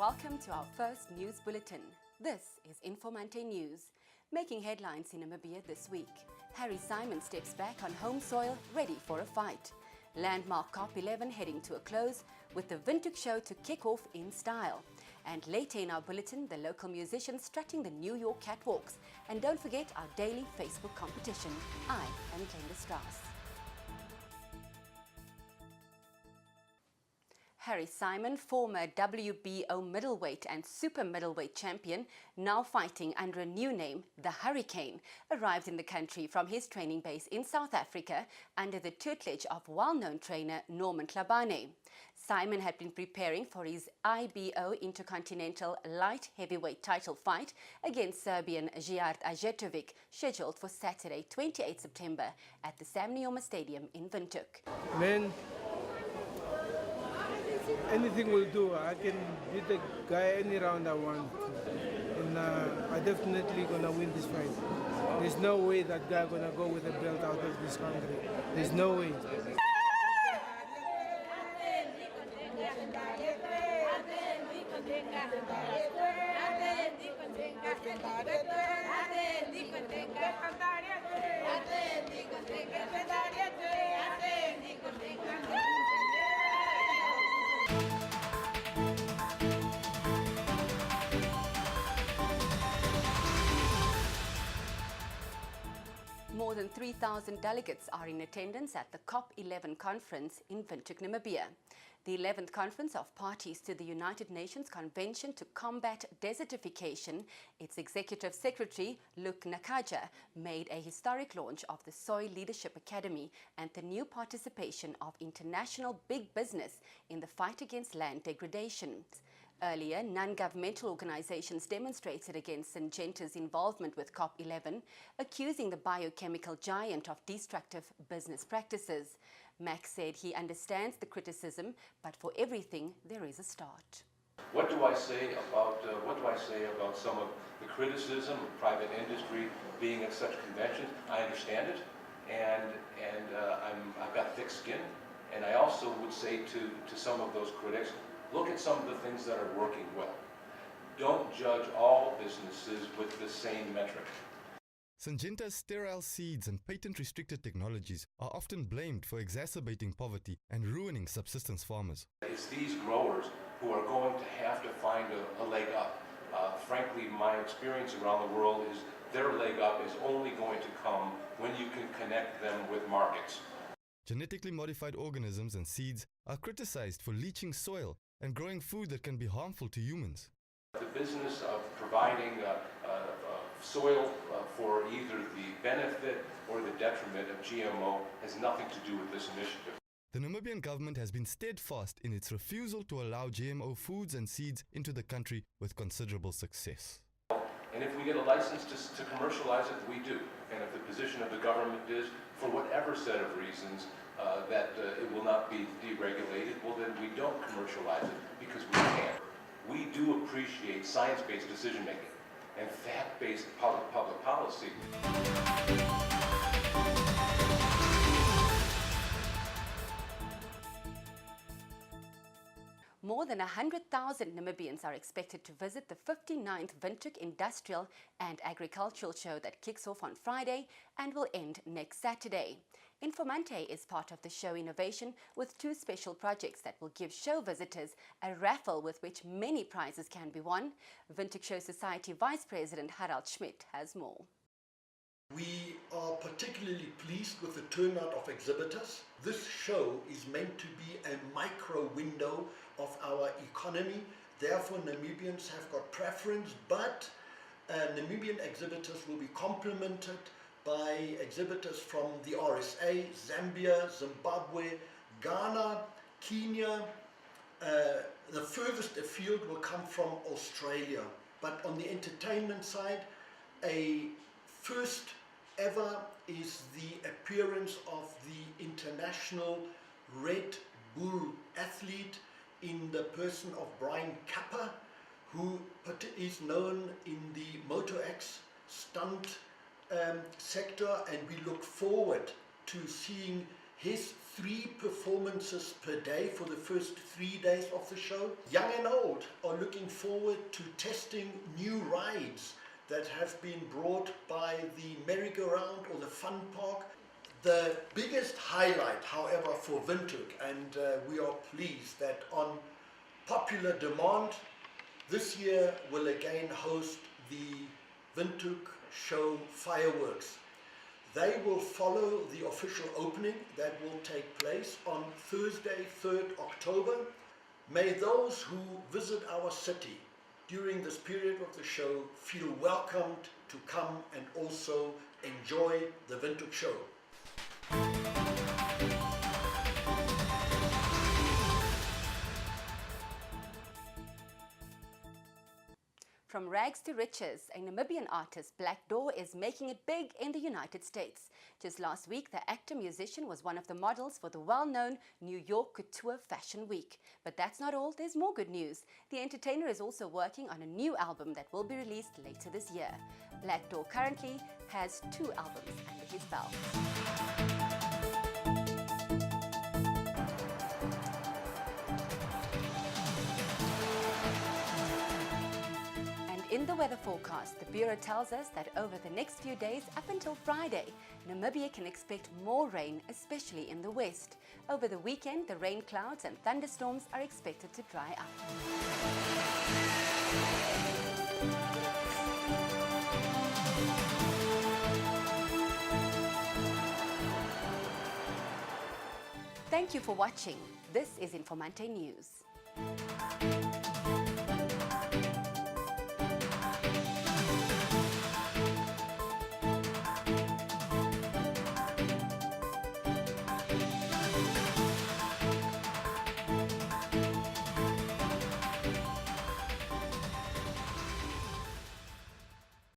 Welcome to our first news bulletin. This is Informanté News. Making headlines in Namibia this week. Harry Simon steps back on home soil, ready for a fight. Landmark COP11 heading to a close, with the Windhoek Show to kick off in style. And later in our bulletin, the local musicians strutting the New York catwalks. And don't forget our daily Facebook competition. I am Glenda Strauss. Harry Simon, former WBO middleweight and super middleweight champion, now fighting under a new name, the Hurricane, arrived in the country from his training base in South Africa under the tutelage of well-known trainer Norman Klabane. Simon had been preparing for his IBO Intercontinental Light Heavyweight title fight against Serbian Zijard Ajetovic, scheduled for Saturday, 28 September at the Sam Nujoma Stadium in Windhoek. Anything will do. I can beat the guy any round I want. And I definitely gonna win this fight. There's no way that guy gonna go with a belt out of this country. There's no way. More than 3,000 delegates are in attendance at the COP11 conference in Windhoek, Namibia. The 11th conference of parties to the United Nations Convention to Combat Desertification, its Executive Secretary, Luke Nakaja, made a historic launch of the Soy Leadership Academy and the new participation of international big business in the fight against land degradation. Earlier, non-governmental organizations demonstrated against Syngenta's involvement with COP11, accusing the biochemical giant of destructive business practices. Max said he understands the criticism, but for everything there is a start. What do I say about some of the criticism of private industry being at such conventions? I understand it, and I've got thick skin. And I also would say to some of those critics, look at some of the things that are working well. Don't judge all businesses with the same metric. Syngenta's sterile seeds and patent-restricted technologies are often blamed for exacerbating poverty and ruining subsistence farmers. It's these growers who are going to have to find a leg up. Frankly, my experience around the world is their leg up is only going to come when you can connect them with markets. Genetically modified organisms and seeds are criticized for leaching soil and growing food that can be harmful to humans. The business of providing soil for either the benefit or the detriment of GMO has nothing to do with this initiative. The Namibian government has been steadfast in its refusal to allow GMO foods and seeds into the country with considerable success. And if we get a license to commercialize it, we do. And if the position of the government is, for whatever set of reasons, that it will not be deregulated, well then we don't commercialize it because we can't. We do appreciate science-based decision-making and fact-based public policy. More than 100,000 Namibians are expected to visit the 59th Windhoek Industrial and Agricultural Show that kicks off on Friday and will end next Saturday. Informanté is part of the show innovation with two special projects that will give show visitors a raffle with which many prizes can be won. Windhoek Show Society Vice President Harald Schmidt has more. We are particularly pleased with the turnout of exhibitors. This show is meant to be a micro window of our economy. Therefore, Namibians have got preference, but Namibian exhibitors will be complemented by exhibitors from the RSA, Zambia, Zimbabwe, Ghana, Kenya. The furthest afield will come from Australia. But on the entertainment side, a first ever is the appearance of the international Red Bull athlete in the person of Brian Kappa, who is known in the Moto X stunt sector, and we look forward to seeing his 3 performances per day for the first 3 days of the show. Young and old are looking forward to testing new rides that have been brought by the merry-go-round or the fun park. The biggest highlight, however, for Windhoek, and we are pleased that on popular demand, this year will again host the Windhoek Show fireworks. They will follow the official opening that will take place on Thursday, 3rd October. May those who visit our city during this period of the show feel welcomed to come and also enjoy the Windhoek Show. From rags to riches, a Namibian artist, Black Door, is making it big in the United States. Just last week, the actor-musician was one of the models for the well-known New York Couture Fashion Week. But that's not all, there's more good news. The entertainer is also working on a new album that will be released later this year. Black Door currently has 2 albums under his belt. In the weather forecast, the Bureau tells us that over the next few days up until Friday, Namibia can expect more rain, especially in the west. Over the weekend, the rain clouds and thunderstorms are expected to dry up. Thank you for watching. This is Informanté News.